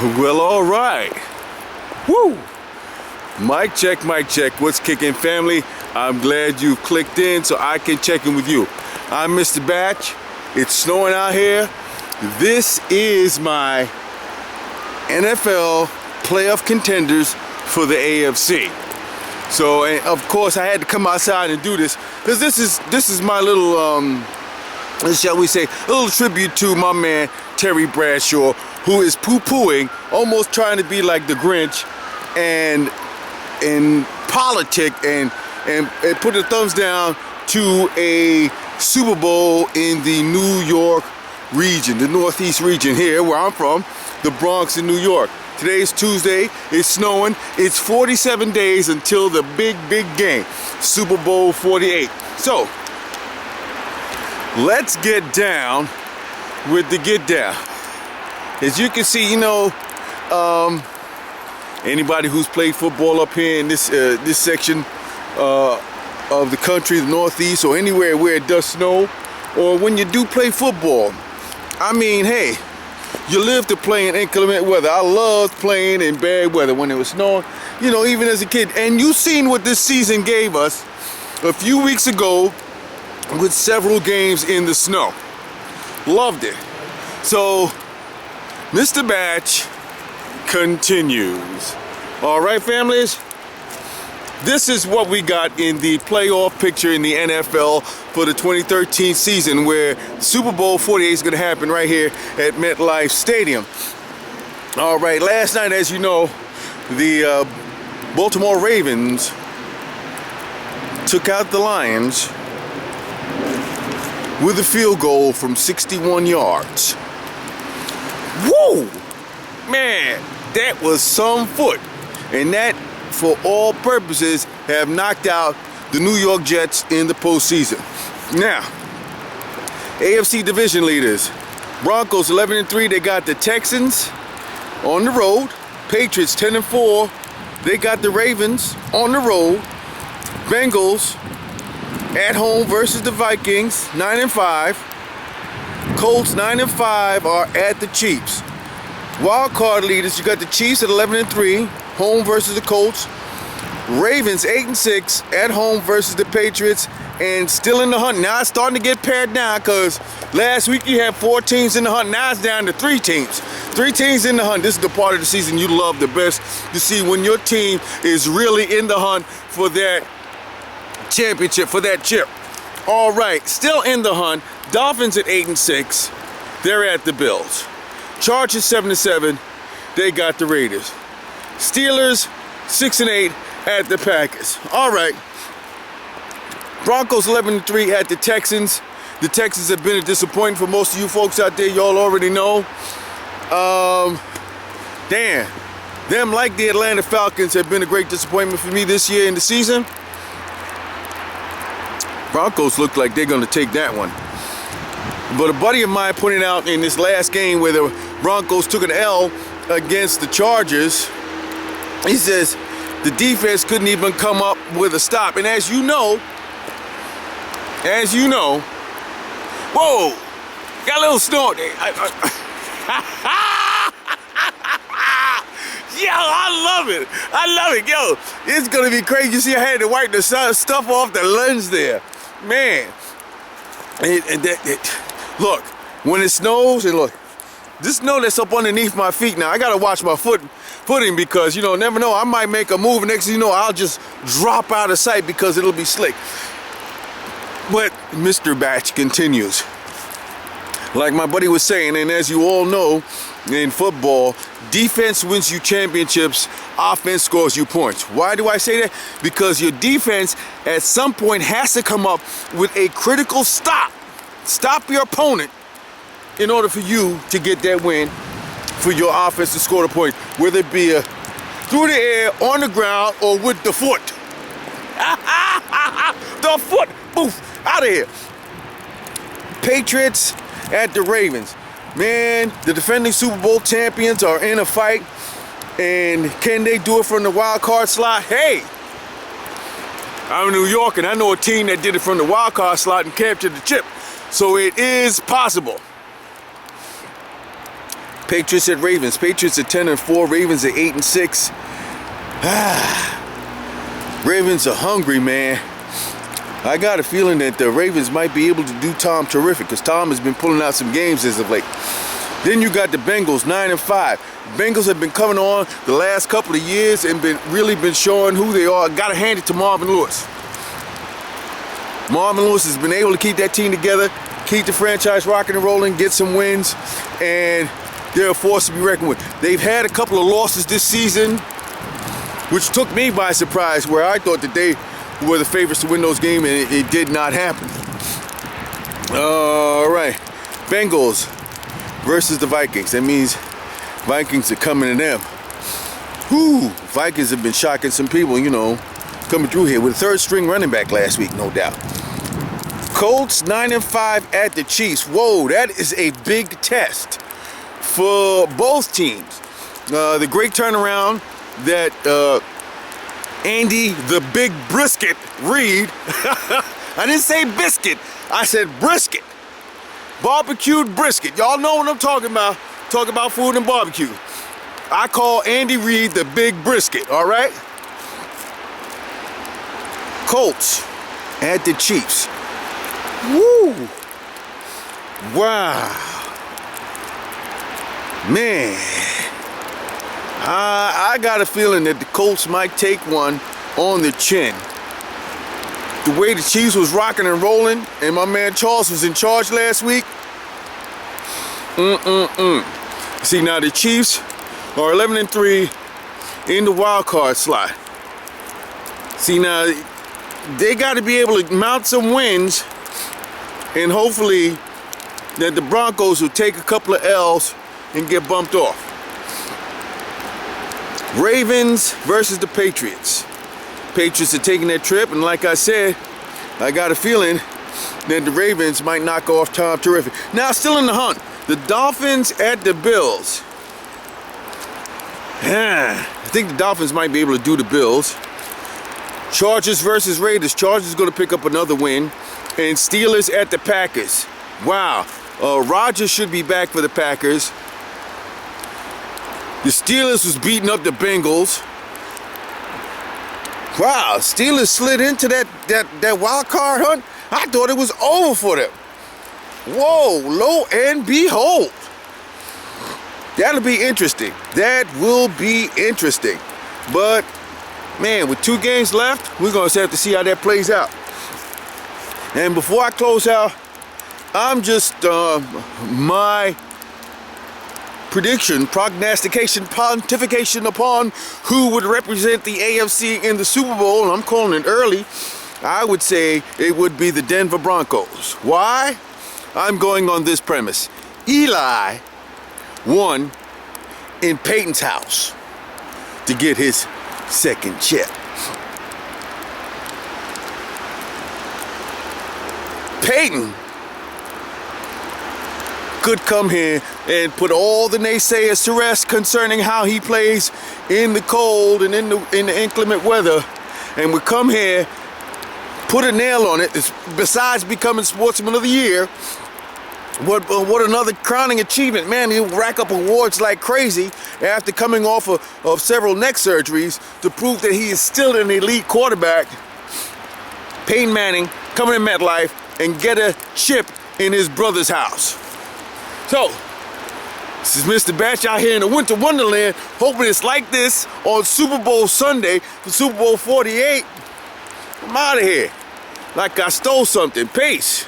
Well, all right. Woo! Mic check, mic check. What's kicking, family? I'm glad you clicked in so I can check in with you. I'm Mr. Batch. It's snowing out here. This is my NFL playoff contenders for the AFC. So, and of course, I had to come outside and do this because this is my little, shall we say, a little tribute to my man Terry Bradshaw, who is poo-pooing, almost trying to be like the Grinch, and in politic and put the thumbs down to a Super Bowl in the New York region, the Northeast region here where I'm from, the Bronx in New York. Today's Tuesday, it's snowing, it's 47 days until the big game, Super Bowl 48. So, let's get down with the get down. As you can see, you know, anybody who's played football up here in this section of the country, the Northeast, or anywhere where it does snow, or when you do play football, I mean, hey, you live to play in inclement weather. I loved playing in bad weather when it was snowing, you know, even as a kid. And you've seen what this season gave us a few weeks ago with several games in the snow. Loved it. So, Mr. Batch continues. All right, families? This is what we got in the playoff picture in the NFL for the 2013 season, where Super Bowl 48 is going to happen right here at MetLife Stadium. All right, last night, as you know, the Baltimore Ravens took out the Lions with a field goal from 61 yards. Whoa! Man, that was some foot. And that, for all purposes, have knocked out the New York Jets in the postseason. Now, AFC division leaders. Broncos 11-3, they got the Texans on the road. Patriots 10-4, they got the Ravens on the road. Bengals at home versus the Vikings, 9-5. Colts 9-5 are at the Chiefs. Wild card leaders, you got the Chiefs at 11-3, home versus the Colts. Ravens 8-6 at home versus the Patriots, and still in the hunt. Now it's starting to get pared down because last week you had 4 teams in the hunt. Now it's down to 3 teams. 3 teams in the hunt. This is the part of the season you love the best to see, when your team is really in the hunt for that championship, for that chip. All right, still in the hunt. Dolphins at 8-6. They're at the Bills. Chargers 7-7. They got the Raiders. Steelers 6-8 at the Packers. All right. Broncos 11-3 at the Texans. The Texans have been a disappointment for most of you folks out there. Y'all already know. Damn. Them, like the Atlanta Falcons, have been a great disappointment for me this year in the season. Broncos look like they're going to take that one. But a buddy of mine pointed out in this last game where the Broncos took an L against the Chargers, he says the defense couldn't even come up with a stop. And as you know, whoa, got a little snow there. Yo, I love it. Yo, it's gonna be crazy. You see, I had to wipe the stuff off the lens there. Man, look, when it snows, and look, this snow that's up underneath my feet now, I gotta watch my footing because, you know, never know, I might make a move, and next thing you know, I'll just drop out of sight because it'll be slick. But Mr. Batch continues. Like my buddy was saying, and as you all know, in football, defense wins you championships, offense scores you points. Why do I say that? Because your defense at some point has to come up with a critical stop. Stop your opponent in order for you to get that win, for your offense to score the point, whether it be through the air, on the ground, or with the foot. The foot, poof, out of here. Patriots at the Ravens. Man, the defending Super Bowl champions are in a fight, and can they do it from the wild card slot? Hey, I'm in New York, and I know a team that did it from the wild card slot and captured the chip, so it is possible. Patriots at Ravens. Patriots at 10-4. Ravens at 8-6. Ravens are hungry, man. I got a feeling that the Ravens might be able to do Tom terrific, because Tom has been pulling out some games as of late. Then you got the Bengals, 9-5. Bengals have been coming on the last couple of years and really been showing who they are. Got to hand it to Marvin Lewis. Marvin Lewis has been able to keep that team together, keep the franchise rocking and rolling, get some wins, and they're a force to be reckoned with. They've had a couple of losses this season, which took me by surprise, where I thought that they were the favorites to win those games, and it did not happen. All right, Bengals versus the Vikings. That means Vikings are coming to them. Whew, Vikings have been shocking some people, you know, coming through here with a third string running back last week, no doubt. Colts 9-5 at the Chiefs. Whoa, that is a big test for both teams. The great turnaround that Andy the Big Brisket Reed, I didn't say biscuit, I said brisket. Barbecued brisket. Y'all know what I'm talking about. Talk about food and barbecue. I call Andy Reid the Big Brisket, all right? Colts at the Chiefs. Woo! Wow. Man. I got a feeling that the Colts might take one on the chin. The way the Chiefs was rocking and rolling, and my man Charles was in charge last week. See, now the Chiefs are 11-3 in the wild card slot. See, now they got to be able to mount some wins, and hopefully that the Broncos will take a couple of L's and get bumped off. Ravens versus the Patriots. Patriots are taking that trip, and like I said, I got a feeling that the Ravens might knock off Tom terrific. Now, still in the hunt, the Dolphins at the Bills. I think the Dolphins might be able to do the Bills. Chargers versus Raiders. Chargers going to pick up another win. And Steelers at the Packers. Wow. Rodgers should be back for the Packers. The Steelers was beating up the Bengals. Wow, Steelers slid into that wild card hunt. I thought it was over for them. Whoa, lo and behold. That'll be interesting. That will be interesting. But, man, with 2 games left, we're going to have to see how that plays out. And before I close out, I'm just, my prediction, prognostication, pontification upon who would represent the AFC in the Super Bowl, and I'm calling it early. I would say it would be the Denver Broncos. Why? I'm going on this premise. Eli won in Peyton's house to get his second chip. Peyton could come here and put all the naysayers to rest concerning how he plays in the cold and in the inclement weather, and would come here, put a nail on it. Besides becoming Sportsman of the Year, what another crowning achievement. Man, he'll rack up awards like crazy after coming off of several neck surgeries to prove that he is still an elite quarterback. Peyton Manning coming in MetLife and get a chip in his brother's house. So, this is Mr. Batch out here in the winter wonderland, hoping it's like this on Super Bowl Sunday for Super Bowl 48. I'm out of here. Like I stole something. Peace.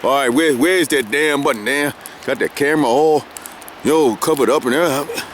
All right, where's that damn button there? Got that camera all, covered up and everything.